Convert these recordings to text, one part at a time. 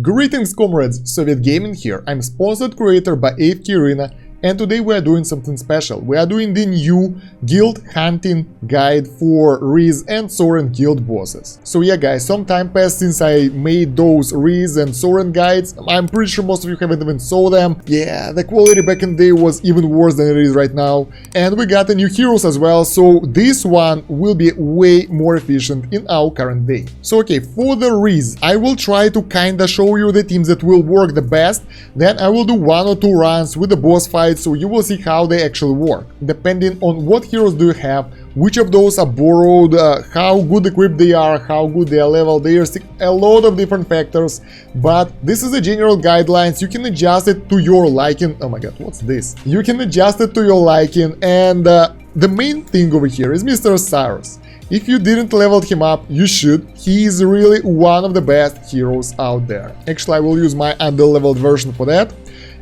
Greetings comrades, Soviet Gaming here. I'm sponsored creator by AFK Arena, and today we are doing something special. We are doing the new guild hunting guide for Wrizz and Soren guild bosses. So yeah guys, some time passed since I made those Wrizz and Soren guides. I'm pretty sure most of you haven't even saw them. Yeah, the quality back in the day was even worse than it is right now. And we got the new heroes as well, so this one will be way more efficient in our current day. So okay, for the Wrizz, I will try to kinda show you the teams that will work the best. Then I will do 1 or 2 runs with the boss fight, so you will see how they actually work. Depending on what heroes do you have, which of those are borrowed, how good equipped they are, how good they are leveled, there's a lot of different factors. But this is the general guidelines, you can adjust it to your liking. Oh my god, what's this? You can adjust it to your liking, and the main thing over here is Mr. Saurus. If you didn't level him up, you should. He is really one of the best heroes out there. Actually, I will use my under-leveled version for that.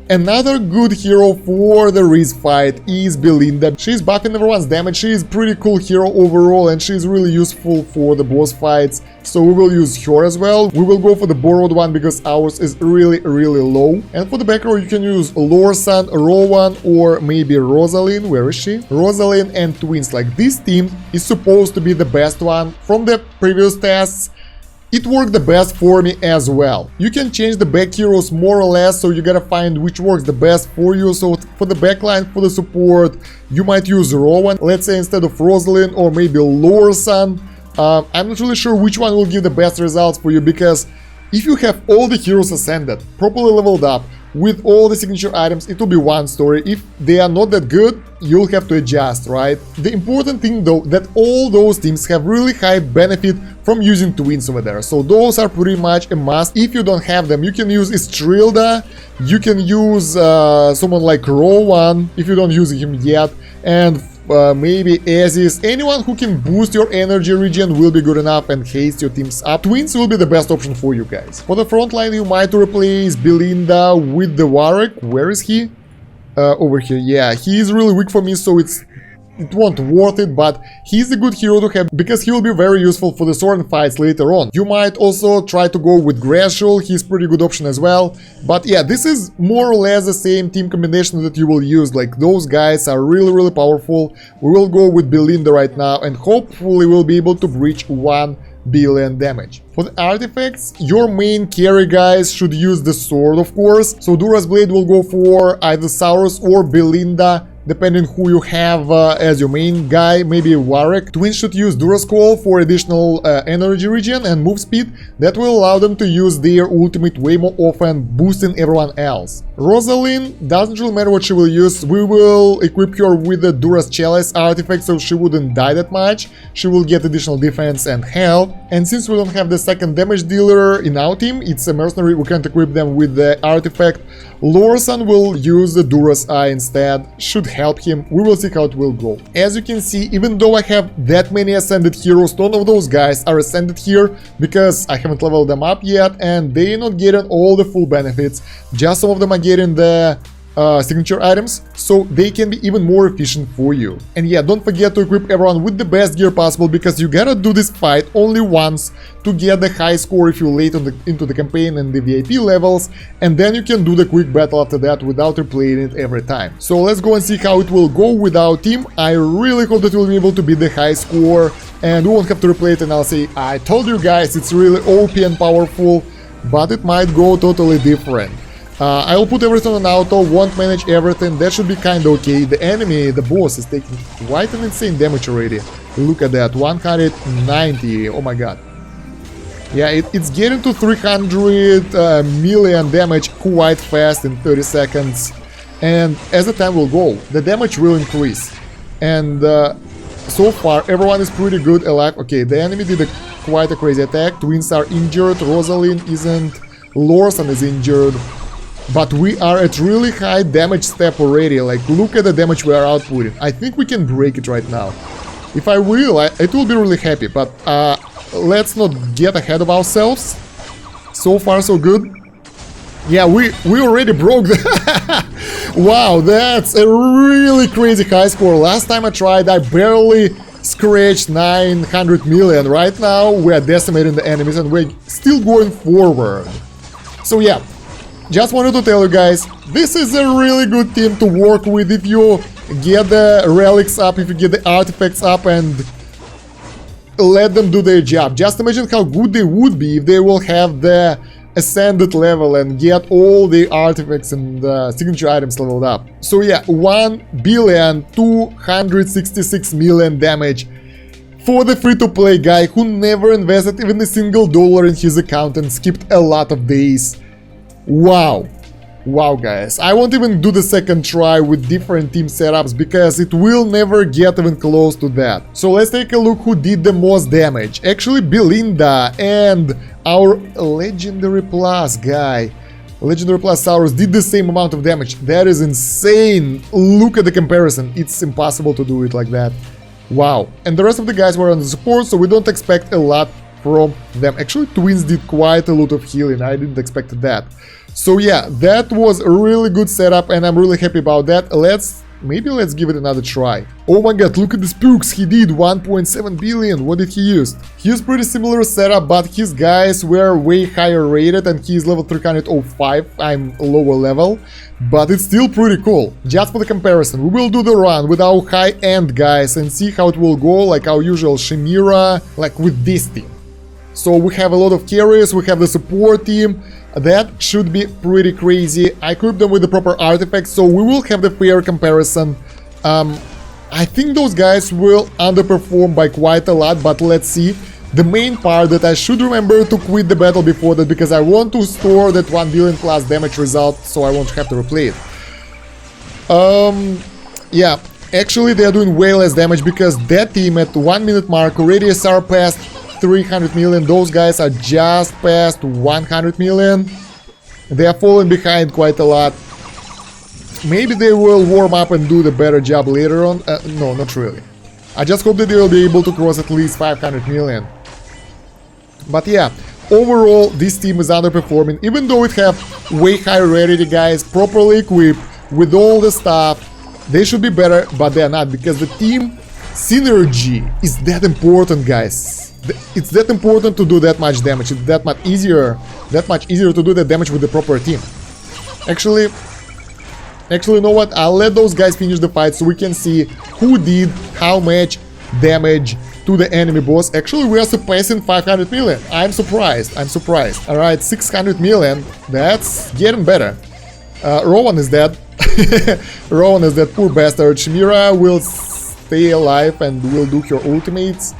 Another good hero for the Wrizz Fight is Belinda. She's buffing everyone's damage, she is pretty cool hero overall, and she's really useful for the boss fights, so we will use her as well. We will go for the borrowed one because ours is really low. And for the back row you can use Lorsan, Rowan, or maybe Rosalind. Where is she? Rosalind and Twins. Like, this team is supposed to be the best one from the previous tests. It worked the best for me as well. You can change the back heroes more or less, so you gotta find which works the best for you. So for the backline, for the support, you might use Rowan, let's say, instead of Rosalind, or maybe Lorsan. I'm not really sure which one will give the best results for you, because if you have all the heroes ascended, properly leveled up, with all the signature items, it will be one story. If they are not that good, you'll have to adjust, right? The important thing though, that all those teams have really high benefit from using twins over there, so those are pretty much a must. If you don't have them, you can use Istrilda, you can use someone like Rowan if you don't use him yet, and maybe Aziz. Anyone who can boost your energy regen will be good enough and haste your teams up. Twins will be the best option for you guys. For the front line, you might replace Belinda with the Warwick. Where is he? Over here. Yeah, he is really weak for me, so it won't worth it, but he's a good hero to have because he will be very useful for the Soren fights later on. You might also try to go with Grashul, he's pretty good option as well. But yeah, this is more or less the same team combination that you will use. Like, those guys are really powerful. We will go with Belinda right now, and hopefully we'll be able to breach 1 billion damage. For the artifacts, your main carry guys should use the sword, of course. So Dura's Blade will go for either Saurus or Belinda, depending who you have as your main guy, maybe Warwick. Twins should use Dura's Call for additional energy regen and move speed that will allow them to use their ultimate way more often, boosting everyone else. Rosalind, doesn't really matter what she will use, we will equip her with the Dura's Chalice artifact, so she wouldn't die that much. She will get additional defense and health. And since we don't have the second damage dealer in our team, it's a mercenary, we can't equip them with the artifact. Lorsan will use the Dura's Eye instead, should help him. We will see how it will go. As you can see, even though I have that many ascended heroes, none of those guys are ascended here because I haven't leveled them up yet, and they're not getting all the full benefits. Just some of them are getting the signature items, so they can be even more efficient for you. And yeah, don't forget to equip everyone with the best gear possible, because you gotta do this fight only once to get the high score if you're late into the campaign and the VIP levels, and then you can do the quick battle after that without replaying it every time. So let's go and see how it will go with our team. I really hope that we'll be able to beat the high score and we won't have to replay it and I'll say, I told you guys, it's really OP and powerful, but it might go totally different. I will put everything on auto, won't manage everything, that should be kinda okay. The enemy, the boss, is taking quite an insane damage already. Look at that, 190, oh my god. Yeah, it's getting to 300 million damage quite fast in 30 seconds. And as the time will go, the damage will increase. And so far, everyone is pretty good alive. Okay, the enemy did quite a crazy attack, Twins are injured, Rosalind isn't, Lorsan is injured. But we are at really high damage step already, like, look at the damage we are outputting. I think we can break it right now. If I will, it will be really happy, but let's not get ahead of ourselves. So far so good. Yeah, we already broke the... Wow, that's a really crazy high score. Last time I tried, I barely scratched 900 million. Right now, we are decimating the enemies and we're still going forward. So yeah, just wanted to tell you guys, this is a really good team to work with if you get the relics up, if you get the artifacts up and let them do their job. Just imagine how good they would be if they will have the ascended level and get all the artifacts and signature items leveled up. So yeah, 1,266,000,000 damage for the free-to-play guy who never invested even a single dollar in his account and skipped a lot of days. Wow. Wow, guys. I won't even do the second try with different team setups because it will never get even close to that. So let's take a look who did the most damage. Actually, Belinda and our Legendary Plus guy, Legendary Plus Saurus, did the same amount of damage. That is insane. Look at the comparison. It's impossible to do it like that. Wow. And the rest of the guys were on the support, so we don't expect a lot from them. Actually, Twins did quite a lot of healing. I didn't expect that. So yeah, that was a really good setup and I'm really happy about that. Maybe let's give it another try. Oh my god, look at the spooks. He did 1.7 billion. What did he use? He used pretty similar setup, but his guys were way higher rated and he's level 305. I'm lower level, but it's still pretty cool. Just for the comparison, we will do the run with our high-end guys and see how it will go, like our usual Chimera, like with this team. So we have a lot of carriers, we have the support team. That should be pretty crazy. I equipped them with the proper artifacts, so we will have the fair comparison. I think those guys will underperform by quite a lot, but let's see. The main part that I should remember to quit the battle before that, because I want to store that 1 billion plus damage result, so I won't have to replay it. Yeah, actually they are doing way less damage, because that team at 1 minute mark already surpassed 300 million. Those guys are just past 100 million. They are falling behind quite a lot. Maybe they will warm up and do the better job later on. No, not really. I just hope that they will be able to cross at least 500 million. But yeah, overall this team is underperforming, even though it have way higher rarity guys, properly equipped with all the stuff. They should be better, but they are not, because the team synergy is that important, guys. It's that important to do that much damage. It's that much easier to do that damage with the proper team. Actually, you know what? I'll let those guys finish the fight so we can see who did how much damage to the enemy boss. Actually, we are surpassing 500 million. I'm surprised. All right, 600 million. That's getting better. Rowan is dead. Rowan is dead. Poor bastard. Chimera will stay alive and will do her ultimates.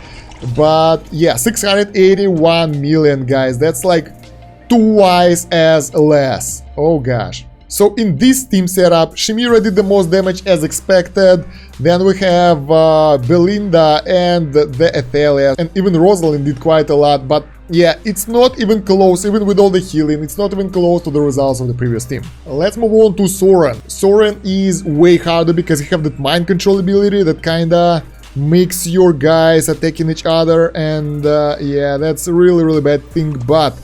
But yeah, 681 million, guys. That's like twice as less. Oh gosh. So in this team setup, Chimera did the most damage as expected. Then we have Belinda and the Athelia, and even Rosalind did quite a lot. But yeah, it's not even close, even with all the healing, it's not even close to the results of the previous team. Let's move on to Soren. Soren is way harder because he have that mind control ability that kinda makes your guys attacking each other, and yeah, that's a really bad thing, but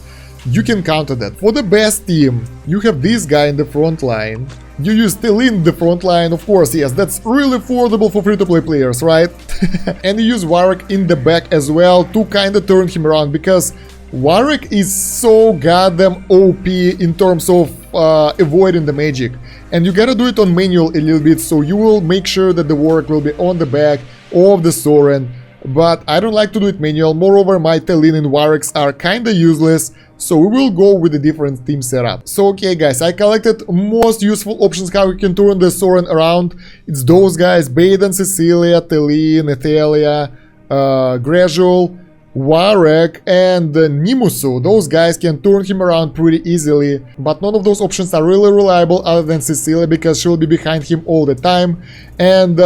you can counter that. For the best team, you have this guy in the front line. You use Telin in the front line, of course, yes, that's really affordable for free-to-play players, right? And you use Warwick in the back as well to kinda turn him around, because Warwick is so goddamn OP in terms of avoiding the magic. And you gotta do it on manual a little bit, so you will make sure that the Warwick will be on the back of the Soren. But I don't like to do it manual. Moreover, my Telin and Warwicks are kinda useless, so we will go with a different team setup. So okay guys, I collected most useful options how you can turn the Soren around. It's those guys: Baden, Cecilia, Telin, Athelia, Gradual, Warwick and Nimusu. Those guys can turn him around pretty easily, but none of those options are really reliable other than Cecilia, because she'll be behind him all the time, and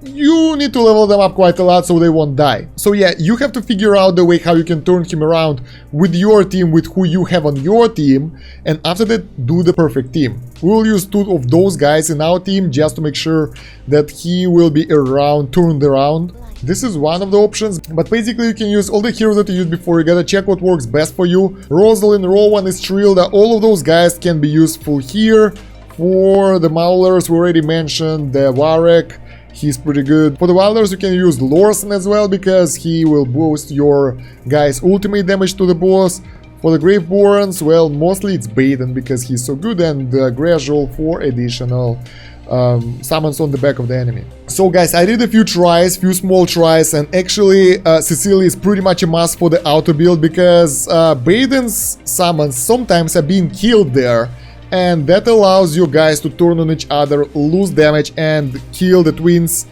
you need to level them up quite a lot so they won't die. So yeah, you have to figure out the way how you can turn him around with your team, with who you have on your team, and after that do the perfect team. We will use 2 of those guys in our team just to make sure that he will be around, turned around. This is one of the options, but basically you can use all the heroes that you used before. You gotta check what works best for you. Rosalind, Rowan, Estrilda, all of those guys can be useful here. For the Maulers, we already mentioned the Warwick. He's pretty good. For the Wilders, you can use Lorson as well, because he will boost your guys' ultimate damage to the boss. For the Graveborns, well, mostly it's Baden because he's so good, and Gradual for additional summons on the back of the enemy. So guys, I did a few tries, few small tries, and actually Cecilia is pretty much a must for the auto build because Baden's summons sometimes are being killed there, and that allows you guys to turn on each other, lose damage, and kill the twins.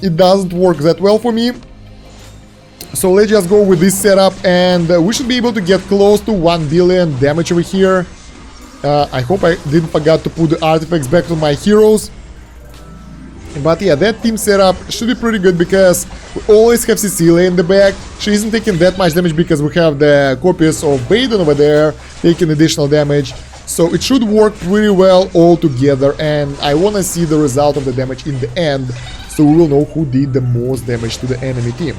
It doesn't work that well for me. So let's just go with this setup, and we should be able to get close to 1 billion damage over here. I hope I didn't forget to put the artifacts back to my heroes. But yeah, that team setup should be pretty good because we always have Cecilia in the back. She isn't taking that much damage because we have the copies of Baden over there taking additional damage. So it should work pretty well all together, and I want to see the result of the damage in the end, so we will know who did the most damage to the enemy team.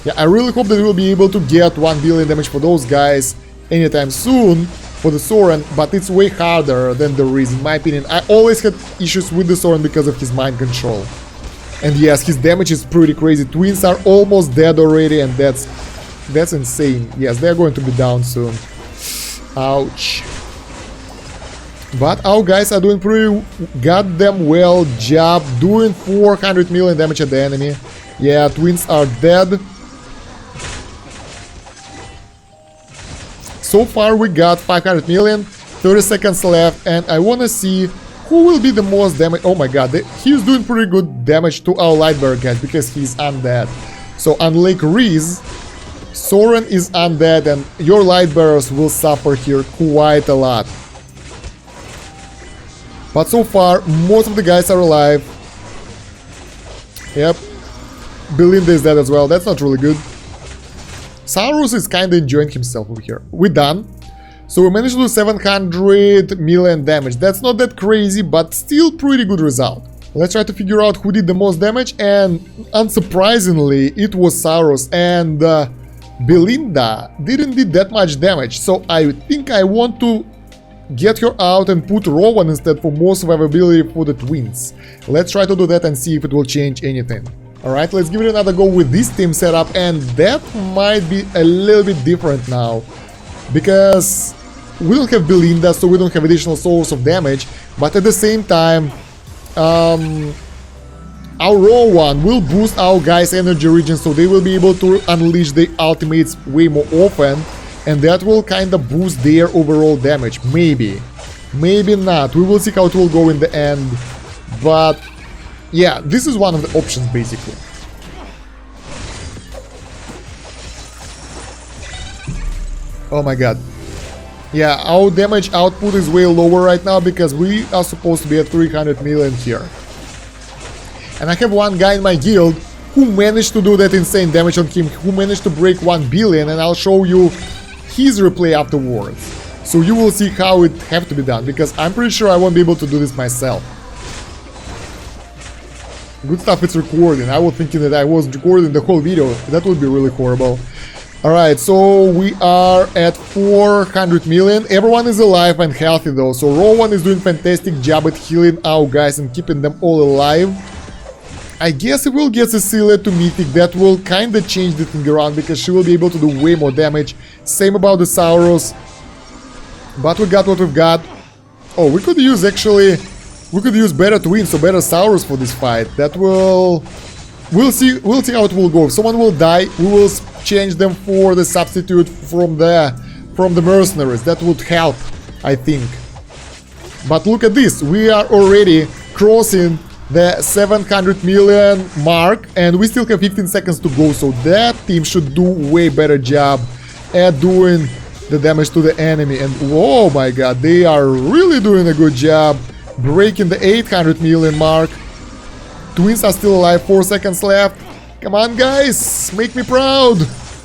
Yeah, I really hope that we will be able to get 1 billion damage for those guys anytime soon for the Soren, but it's way harder than the Wrizz, in my opinion. I always had issues with the Soren because of his mind control. And yes, his damage is pretty crazy. Twins are almost dead already, and that's insane. Yes, they're going to be down soon. Ouch. But our guys are doing pretty goddamn well job, doing 400 million damage at the enemy. Yeah, twins are dead. So far we got 500 million, 30 seconds left, and I want to see who will be the most damage. Oh my god, he's doing pretty good damage to our Lightbearer guys because he's undead. So unlike Wrizz, Soren is undead, and your Lightbearers will suffer here quite a lot. But so far, most of the guys are alive. Yep. Belinda is dead as well. That's not really good. Saurus is kinda enjoying himself over here. We're done. So we managed to do 700 million damage. That's not that crazy, but still pretty good result. Let's try to figure out who did the most damage, and unsurprisingly, it was Saurus, and Belinda didn't do that much damage. So I think I want to get her out and put Rowan instead for more survivability for the twins. Let's try to do that and see if it will change anything. Alright, let's give it another go with this team setup, and that might be a little bit different now. Because we don't have Belinda, so we don't have additional source of damage, but at the same time, our Rowan will boost our guys' energy region, so they will be able to unleash their ultimates way more often. And that will kind of boost their overall damage. Maybe. Maybe not. We will see how it will go in the end. But yeah, this is one of the options basically. Oh my god. Yeah, our damage output is way lower right now because we are supposed to be at 300 million here. And I have one guy in my guild who managed to do that insane damage on him, who managed to break 1 billion, and I'll show you his replay afterwards, so you will see how it have to be done, because I'm pretty sure I won't be able to do this myself. Good stuff, it's recording. I was thinking that I was recording the whole video. That would be really horrible. Alright, so we are at 400 million. Everyone is alive and healthy though, so Rowan is doing fantastic job at healing our guys and keeping them all alive. I guess if we'll get Cecilia to Mythic, that will kinda change the thing around because she will be able to do way more damage. Same about the Saurus. But we got what we've got. Oh, we could use better twins, so better Saurus for this fight. That will... We'll see how it will go. If someone will die, we will change them for the substitute from the mercenaries. That would help, I think. But look at this, we are already crossing the 700 million mark, and we still have 15 seconds to go, so that team should do way better job at doing the damage to the enemy. And oh my god, they are really doing a good job breaking the 800 million mark. Twins are still alive, 4 seconds left. Come on guys, make me proud.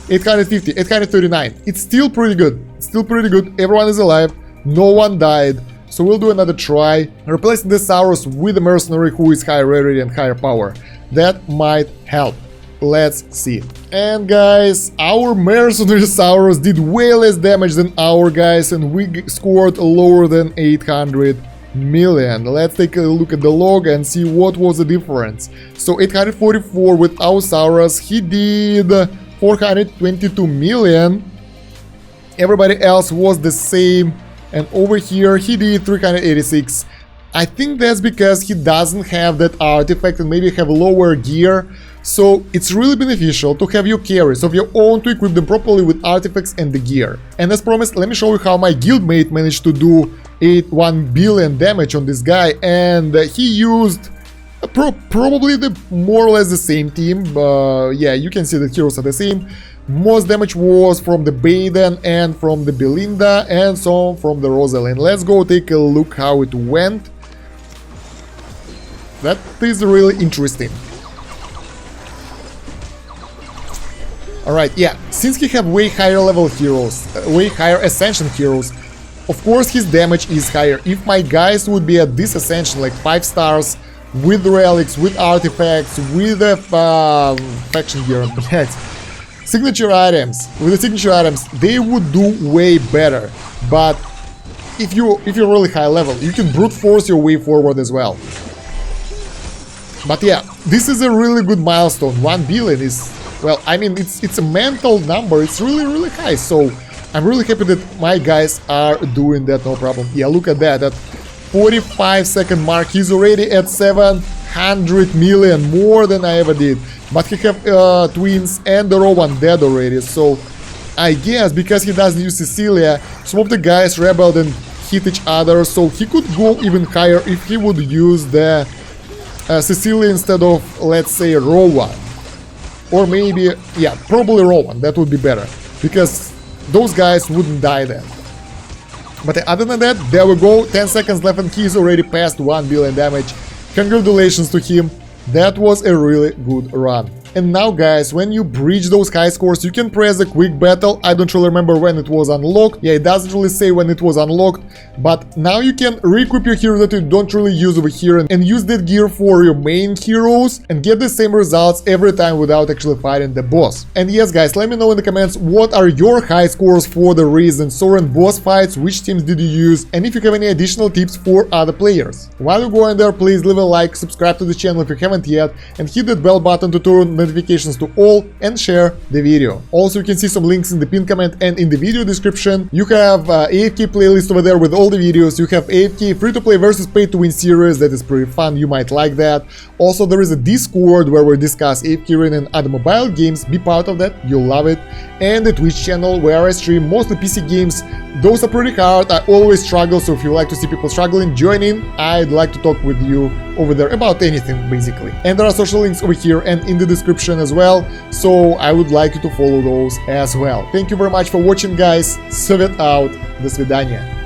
850, 839. It's still pretty good. Still pretty good. Everyone is alive. No one died. So we'll do another try, replacing the Saurus with a mercenary who is higher rarity and higher power. That might help. Let's see. And guys, our mercenary Saurus did way less damage than our guys, and we scored lower than 800 million. Let's take a look at the log and see what was the difference. So 844 with our Saurus, he did 422 million. Everybody else was the same, and over here he did 386. I think that's because he doesn't have that artifact and maybe have lower gear, so it's really beneficial to have your carries of your own to equip them properly with artifacts and the gear. And as promised, let me show you how my guildmate managed to do 1 billion damage on this guy, and he used probably the more or less the same team. Yeah, you can see the heroes are the same. Most damage was from the Baden and from the Belinda, and some from the Rosalind. Let's go take a look how it went. That is really interesting. Alright, yeah, since he have way higher level heroes, way higher Ascension heroes, of course his damage is higher. If my guys would be at this Ascension, like 5 stars, with relics, with artifacts, with faction gear, signature items, with the signature items, they would do way better. But if you're really high level, you can brute force your way forward as well. But yeah, this is a really good milestone. 1 billion is, well, I mean, it's a mental number. It's really high. So I'm really happy that my guys are doing that, no problem. Yeah, look at that. At 45-second mark, he's already at 700 million, more than I ever did. But he have twins and the raw one dead already. So I guess because he doesn't use Cecilia, some of the guys rebelled and hit each other. So he could go even higher if he would use the Cecilia instead of, let's say, raw one. Or maybe, yeah, probably raw one. That would be better, because those guys wouldn't die then. But other than that, there we go, 10 seconds left and he's already past 1 billion damage. Congratulations to him, that was a really good run. And now guys, when you breach those high scores, you can press the quick battle. I don't really remember when it was unlocked. Yeah, it doesn't really say when it was unlocked. But now you can re-equip your hero that you don't really use over here and use that gear for your main heroes and get the same results every time without actually fighting the boss. And yes guys, let me know in the comments what are your high scores for the Wrizz and Soren boss fights, which teams did you use, and if you have any additional tips for other players. While you're going there, please leave a like, subscribe to the channel if you haven't yet, and hit that bell button to turn notifications to all and share the video. Also, you can see some links in the pinned comment and in the video description. You have AFK playlist over there with all the videos. You have AFK free-to-play versus pay-to-win series. That is pretty fun. You might like that. Also, there is a Discord where we discuss AFK Arena and other mobile games. Be part of that. You'll love it. And the Twitch channel where I stream mostly PC games. Those are pretty hard. I always struggle, so if you like to see people struggling, join in. I'd like to talk with you over there about anything, basically. And there are social links over here and in the description as well, so I would like you to follow those as well. Thank you very much for watching, guys. Soviet out. До свидания.